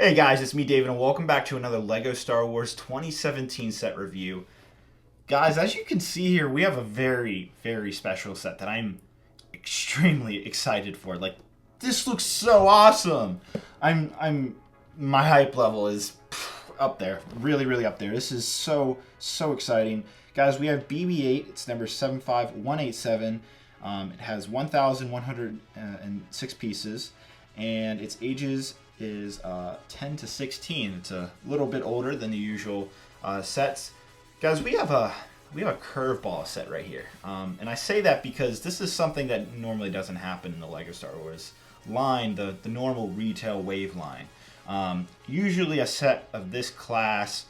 Hey guys, it's me David and welcome back to another LEGO Star Wars 2017 set review. Guys, as you can see here, we have a very, very special set that I'm extremely excited for. Like, this looks so awesome. My hype level is up there, really, really up there. This is so exciting. Guys, we have BB-8, it's number 75187. It has 1,106 pieces, and its ages is 10 to 16. It's a little bit older than the usual sets. Guys, we have a curveball set right here, and I say that because this is something that normally doesn't happen in the LEGO Star Wars line, the normal retail wave line. Usually a set of this class,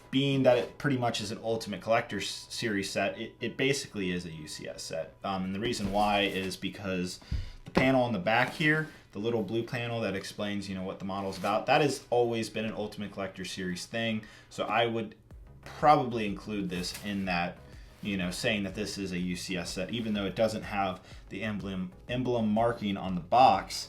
being that it pretty much is an Ultimate Collector Series set, it basically is a UCS set. And the reason why is because the panel on the back here, the little blue panel that explains, what the model's about, that has always been an Ultimate Collector Series thing. So I would probably include this in that, saying that this is a UCS set, even though it doesn't have the emblem marking on the box.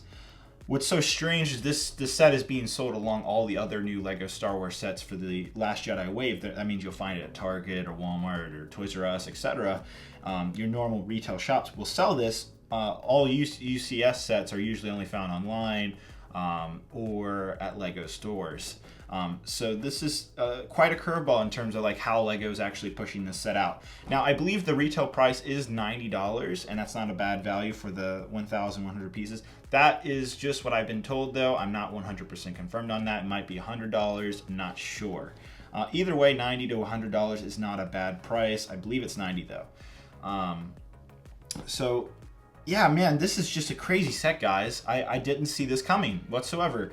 What's so strange is this set is being sold along all the other new LEGO Star Wars sets for the Last Jedi wave. That means you'll find it at Target or Walmart or Toys R Us, etc. Your normal retail shops will sell this. All UCS sets are usually only found online or at LEGO stores. So this is quite a curveball in terms of like how LEGO is actually pushing this set out. Now, I believe the retail price is $90, and that's not a bad value for the 1,100 pieces. That is just what I've been told, though. I'm not 100% confirmed on that. It might be $100. I'm not sure. Either way, $90 to $100 is not a bad price. I believe it's $90 though. So yeah, man, this is just a crazy set, guys. I didn't see this coming whatsoever.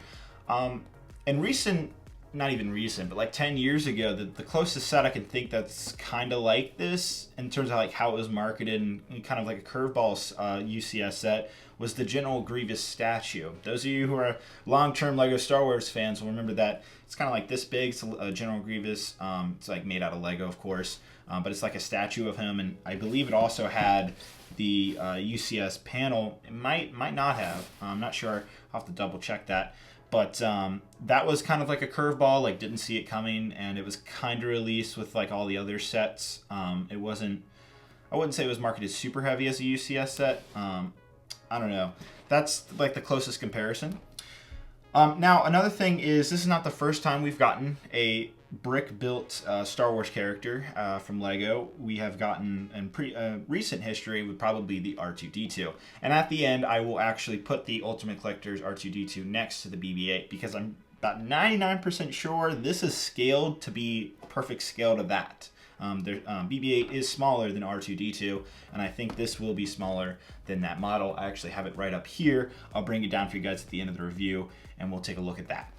In recent, not even recent, but like 10 years ago, the closest set I can think that's kind of like this in terms of like how it was marketed and kind of like a curveball UCS set was the General Grievous statue. Those of you who are long-term LEGO Star Wars fans will remember that it's kind of like this big. It's a General Grievous. It's like made out of LEGO, of course, but it's like a statue of him, and I believe it also had the UCS panel. It might not have. I'm not sure. I'll have to double check that. But that was kind of like a curveball, like didn't see it coming, and it was kind of released with like all the other sets. It wasn't, I wouldn't say it was marketed super heavy as a UCS set. I don't know. That's like the closest comparison. Now, another thing is this is not the first time we've gotten a brick-built Star Wars character from LEGO. We have gotten in recent history would probably be the R2-D2. And at the end, I will actually put the Ultimate Collector's R2-D2 next to the BB-8 because I'm about 99% sure this is scaled to be perfect scale to that. BB-8 is smaller than R2-D2, and I think this will be smaller than that model. I actually have it right up here. I'll bring it down for you guys at the end of the review, and we'll take a look at that.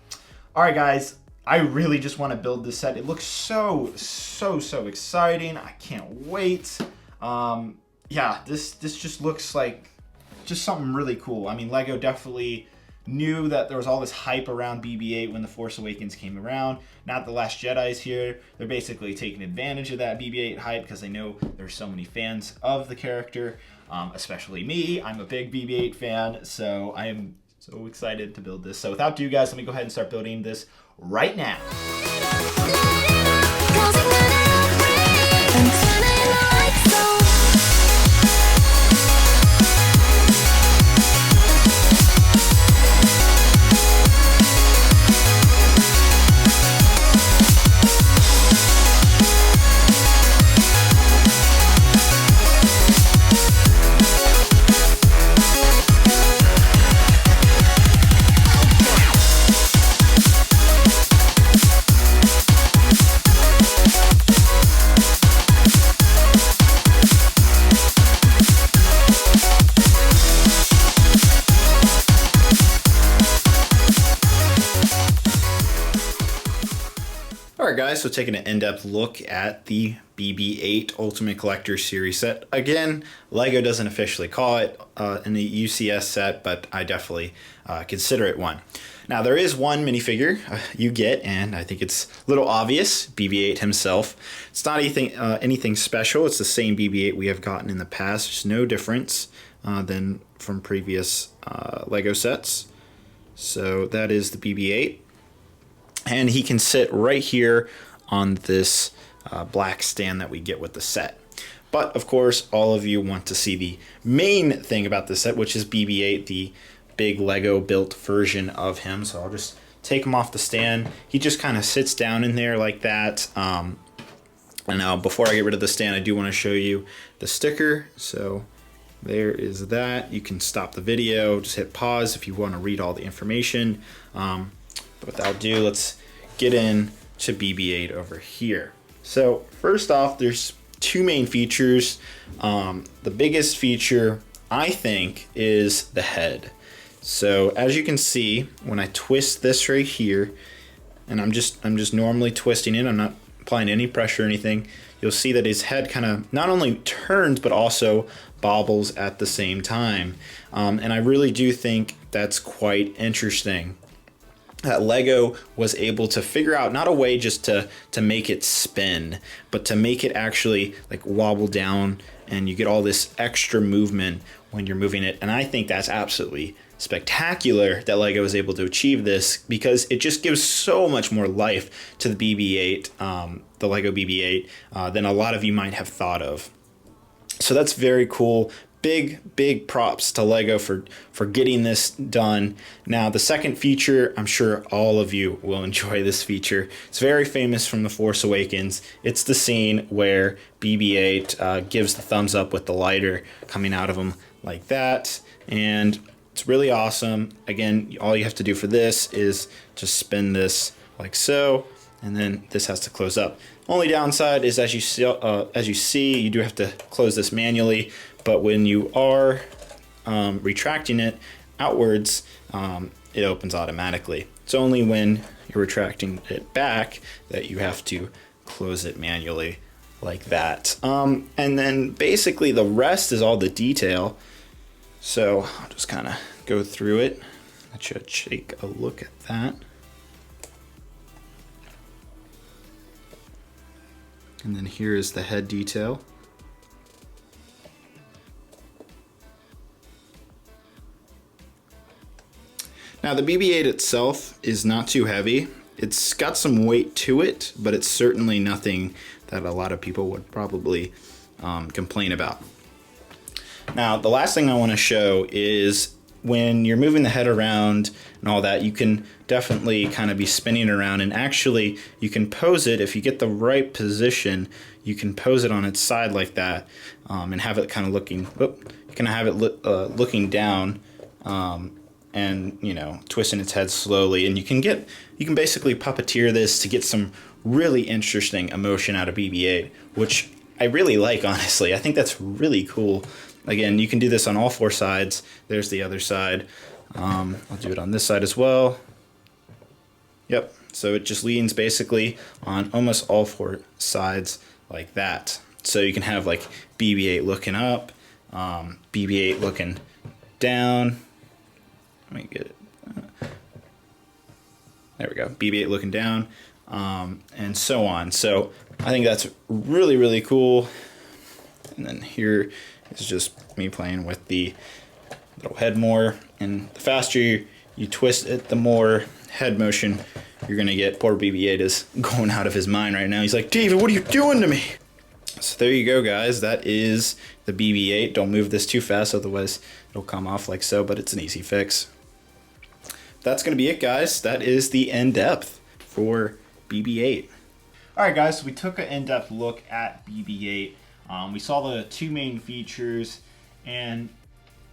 All right, guys. I really just want to build this set. It looks so exciting. I can't wait. Yeah, this just looks like just something really cool. I mean, LEGO definitely knew that there was all this hype around BB-8 when The Force Awakens came around. Now that The Last Jedi is here, they're basically taking advantage of that BB-8 hype because they know there's so many fans of the character, especially me. I'm a big BB-8 fan, so I am so excited to build this. So without ado, guys, let me go ahead and start building this right now. Alright guys, so taking an in-depth look at the BB-8 Ultimate Collector Series set. Again, LEGO doesn't officially call it in the UCS set, but I definitely consider it one. Now there is one minifigure you get, and I think it's a little obvious, BB-8 himself. It's not anything special, it's the same BB-8 we have gotten in the past. There's no difference than from previous LEGO sets. So that is the BB-8. And he can sit right here on this black stand that we get with the set. But of course, all of you want to see the main thing about this set, which is BB-8, the big Lego built version of him. So I'll just take him off the stand. He just kind of sits down in there like that. And now before I get rid of the stand, I do want to show you the sticker. So there is that. You can stop the video, just hit pause if you want to read all the information. But without ado, let's get in to BB-8 over here. So first off, there's two main features. The biggest feature, I think, is the head. So as you can see, when I twist this right here, and I'm just normally twisting it, I'm not applying any pressure or anything, you'll see that his head kind of not only turns but also bobbles at the same time. And I really do think that's quite interesting, that Lego was able to figure out not a way just to make it spin, but to make it actually like wobble down, and you get all this extra movement when you're moving it. And I think that's absolutely spectacular that Lego is able to achieve this, because it just gives so much more life to the BB-8, the Lego BB-8, than a lot of you might have thought of. So that's very cool. Big props to Lego for getting this done. Now the second feature, I'm sure all of you will enjoy this feature. It's very famous from The Force Awakens. It's the scene where BB-8 gives the thumbs up with the lighter coming out of him like that, and it's really awesome. Again, all you have to do for this is just spin this like so, and then this has to close up. Only downside is, as you see, you do have to close this manually, but when you are retracting it outwards, it opens automatically. It's only when you're retracting it back that you have to close it manually like that. And then basically the rest is all the detail. So I'll just kind of go through it. Let you take a look at that. And then here is the head detail. Now the BB-8 itself is not too heavy. It's got some weight to it, but it's certainly nothing that a lot of people would probably complain about. Now the last thing I want to show is when you're moving the head around and all that, you can definitely kind of be spinning around, and actually you can pose it, if you get the right position, you can pose it on its side like that, and have it kind of looking, you can have it looking down, and you know, twisting its head slowly, and you can basically puppeteer this to get some really interesting emotion out of BB-8, which I really like, honestly. I think that's really cool. Again, you can do this on all four sides. There's the other side. I'll do it on this side as well. Yep, so it just leans basically on almost all four sides like that. So you can have like BB-8 looking up, BB-8 looking down. Let me get it. There we go, BB-8 looking down, and so on. So I think that's really cool. And then here is just me playing with the little head more, and the faster you twist it, the more head motion you're gonna get. Poor BB-8 is going out of his mind right now. He's like, David, what are you doing to me? So there you go, guys. That is the BB-8. Don't move this too fast, otherwise it'll come off like so, but it's an easy fix. That's gonna be it, guys. That is the in-depth for BB-8. All right, guys, so we took an in-depth look at BB-8. We saw the two main features, and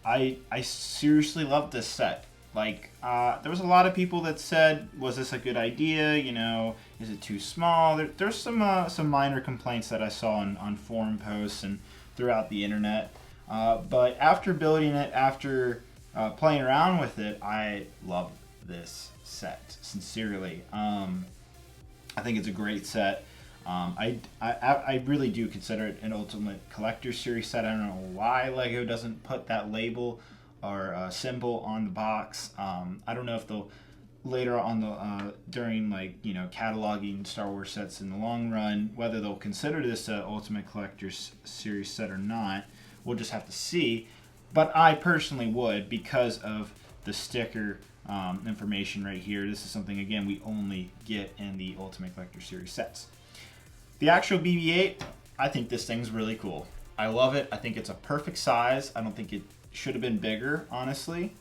I seriously love this set. Like, there was a lot of people that said, was this a good idea? You know, is it too small? There's some minor complaints that I saw on forum posts and throughout the internet. But after building it, after playing around with it, I love this set, sincerely. I think it's a great set. I really do consider it an Ultimate Collector Series set. I don't know why Lego doesn't put that label or symbol on the box. I don't know if they'll later on the during, like, you know, cataloging Star Wars sets in the long run, whether they'll consider this a Ultimate Collector Series set or not. We'll just have to see. But I personally would, because of the sticker information right here. This is something, again, we only get in the Ultimate Collector Series sets. The actual BB-8, I think this thing's really cool. I love it. I think it's a perfect size. I don't think it should have been bigger, honestly.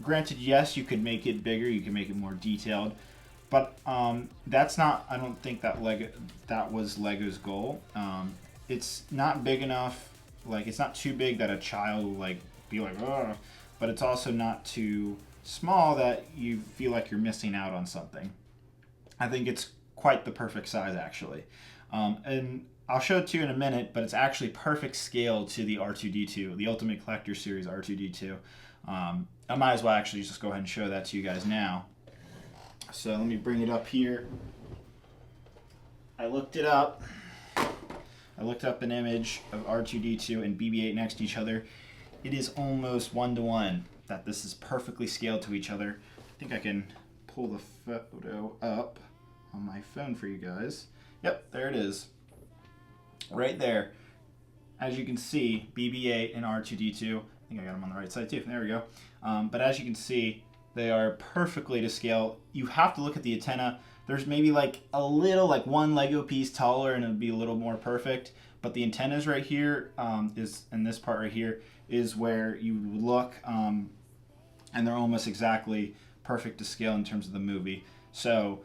Granted, yes, you could make it bigger. You could make it more detailed. But that's not, I don't think that was Lego's goal. It's not big enough, like it's not too big that a child will like be like, oh, but it's also not too small that you feel like you're missing out on something. I think it's quite the perfect size, actually. And I'll show it to you in a minute, but it's actually perfect scale to the R2-D2, the Ultimate Collector Series R2-D2. I might as well actually just go ahead and show that to you guys now. So let me bring it up here. I looked it up. I looked up an image of R2-D2 and BB-8 next to each other. It is almost 1-to-1 that this is perfectly scaled to each other. I think I can pull the photo up on my phone for you guys. Yep, there it is. Right there. As you can see, BB-8 and R2-D2. I think I got them on the right side too. There we go. But as you can see, they are perfectly to scale. You have to look at the antenna. There's maybe like a little, like one Lego piece taller and it would be a little more perfect. But the antennas right here and this part right here is where you would look, and they're almost exactly perfect to scale in terms of the movie. So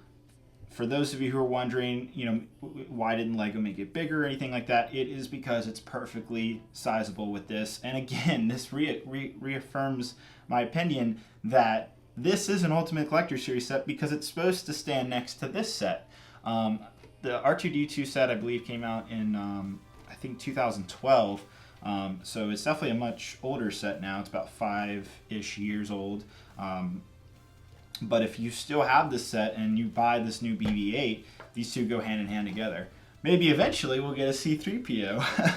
for those of you who are wondering, you know, why didn't Lego make it bigger or anything like that, it is because it's perfectly sizable with this. And again, this reaffirms my opinion that this is an Ultimate Collector Series set because it's supposed to stand next to this set. The R2-D2 set, I believe, came out in, I think, 2012. So it's definitely a much older set now. It's about 5-ish years old. But if you still have this set and you buy this new BB-8, these two go hand in hand together. Maybe eventually we'll get a C-3PO,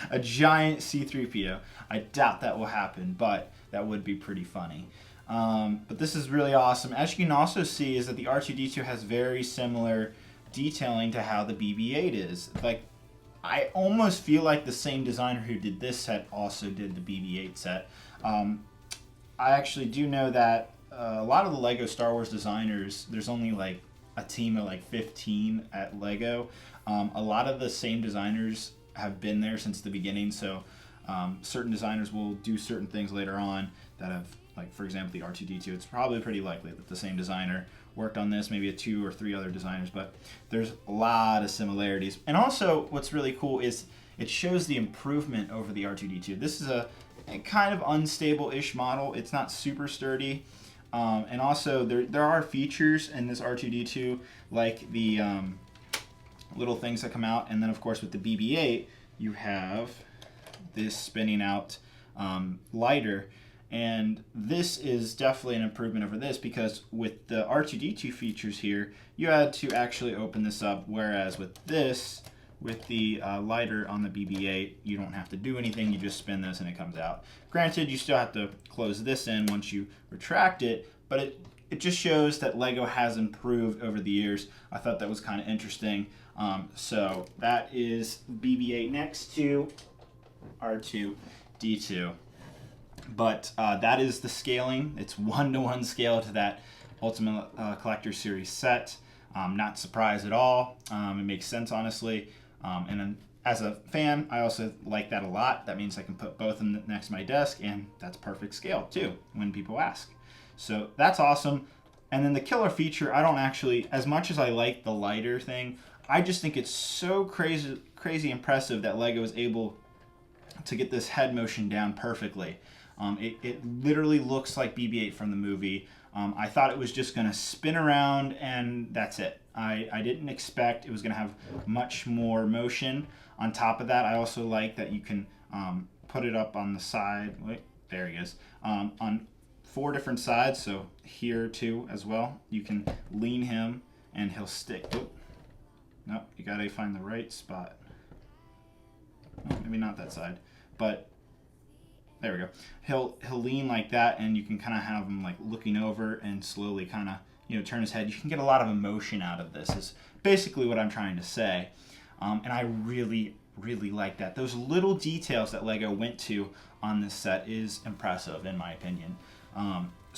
a giant C-3PO. I doubt that will happen, but that would be pretty funny. But this is really awesome. As you can also see is that the R2-D2 has very similar detailing to how the BB-8 is. Like, I almost feel like the same designer who did this set also did the BB-8 set. I actually do know that a lot of the Lego Star Wars designers, there's only like a team of like 15 at Lego. A lot of the same designers have been there since the beginning, so certain designers will do certain things later on that have, like for example the R2-D2, it's probably pretty likely that the same designer worked on this, maybe 2 or 3 other designers, but there's a lot of similarities. And also what's really cool is it shows the improvement over the R2-D2. This is a kind of unstable-ish model. It's not super sturdy. And also there are features in this R2-D2 like the little things that come out, and then of course with the BB-8 you have this spinning out lighter, and this is definitely an improvement over this because with the R2-D2 features here you had to actually open this up, whereas with this, with the lighter on the BB-8, you don't have to do anything, you just spin this and it comes out. Granted, you still have to close this in once you retract it, but it just shows that Lego has improved over the years. I thought that was kind of interesting. So that is BB-8 next to R2-D2. But that is the scaling. It's 1-to-1 scale to that Ultimate Collector Series set. Not surprised at all. It makes sense, honestly. And then as a fan, I also like that a lot. That means I can put both of them next to my desk, and that's perfect scale too when people ask. So that's awesome. And then the killer feature, I don't actually, as much as I like the lighter thing, I just think it's so crazy impressive that Lego is able to get this head motion down perfectly. It literally looks like BB-8 from the movie. I thought it was just going to spin around and that's it. I didn't expect it was going to have much more motion. On top of that, I also like that you can put it up on the side. Wait, there he is. On 4 different sides, so here too as well. You can lean him and he'll stick. Oh, no, you got to find the right spot. Oh, maybe not that side, but there we go. He'll lean like that, and you can kind of have him like looking over and slowly kind of turn his head. You can get a lot of emotion out of this. Is basically what I'm trying to say, and I really like that. Those little details that Lego went to on this set is impressive in my opinion.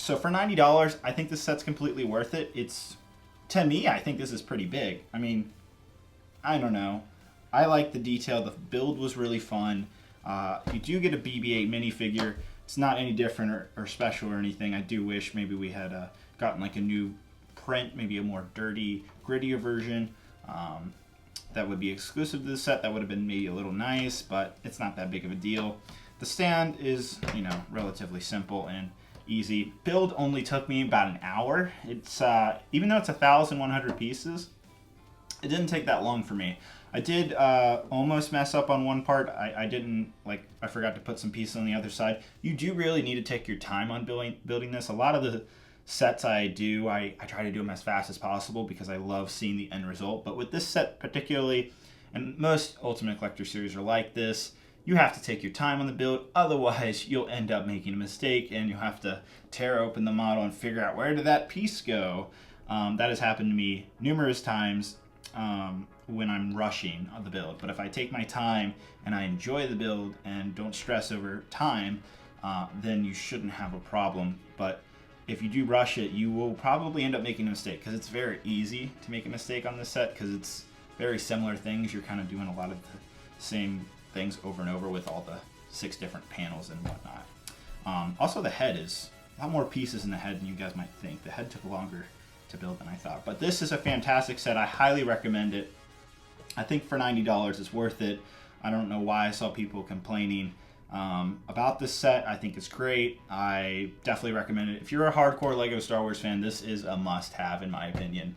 So for $90, I think this set's completely worth it. To me, I think this is pretty big. I mean, I don't know. I like the detail. The build was really fun. You do get a BB-8 minifigure. It's not any different or special or anything. I do wish maybe we had gotten like a new print, maybe a more dirty, grittier version. That would be exclusive to the set. That would have been maybe a little nice, but it's not that big of a deal. The stand is, relatively simple and easy. Build only took me about an hour. It's even though it's 1,100 pieces, it didn't take that long for me. I did almost mess up on one part. I didn't, I forgot to put some pieces on the other side. You do really need to take your time on building this. A lot of the sets I do, I try to do them as fast as possible because I love seeing the end result. But with this set particularly, and most Ultimate Collector series are like this, you have to take your time on the build. Otherwise, you'll end up making a mistake and you'll have to tear open the model and figure out where did that piece go. That has happened to me numerous times when I'm rushing on the build. But if I take my time and I enjoy the build and don't stress over time, then you shouldn't have a problem. But if you do rush it, you will probably end up making a mistake because it's very easy to make a mistake on this set because it's very similar things. You're kind of doing a lot of the same things over and over with all the 6 different panels and whatnot. Also, the head is a lot more pieces in the head than you guys might think. The head took longer to build than I thought. But this is a fantastic set. I highly recommend it. I think for $90 it's worth it. I don't know why I saw people complaining about this set. I think it's great. I definitely recommend it. If you're a hardcore Lego Star Wars fan, this is a must-have in my opinion,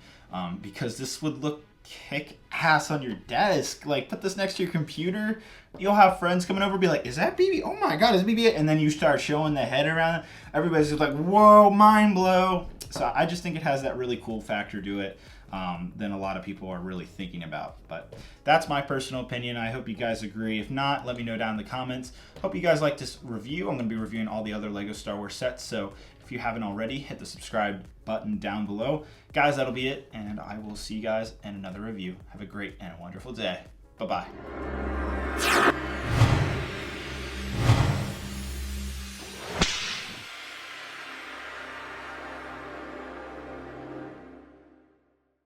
because this would look kick ass on your desk. Like, put this next to your computer. You'll have friends coming over, be like, "Is that BB? Oh my God, is BB-8?" And then you start showing the head around. Everybody's just like, "Whoa, mind blow!" So I just think it has that really cool factor to it than a lot of people are really thinking about. But that's my personal opinion. I hope you guys agree. If not, let me know down in the comments. Hope you guys like this review. I'm going to be reviewing all the other Lego Star Wars sets. So if you haven't already, hit the subscribe button down below. Guys, that'll be it. And I will see you guys in another review. Have a great and a wonderful day. Bye-bye.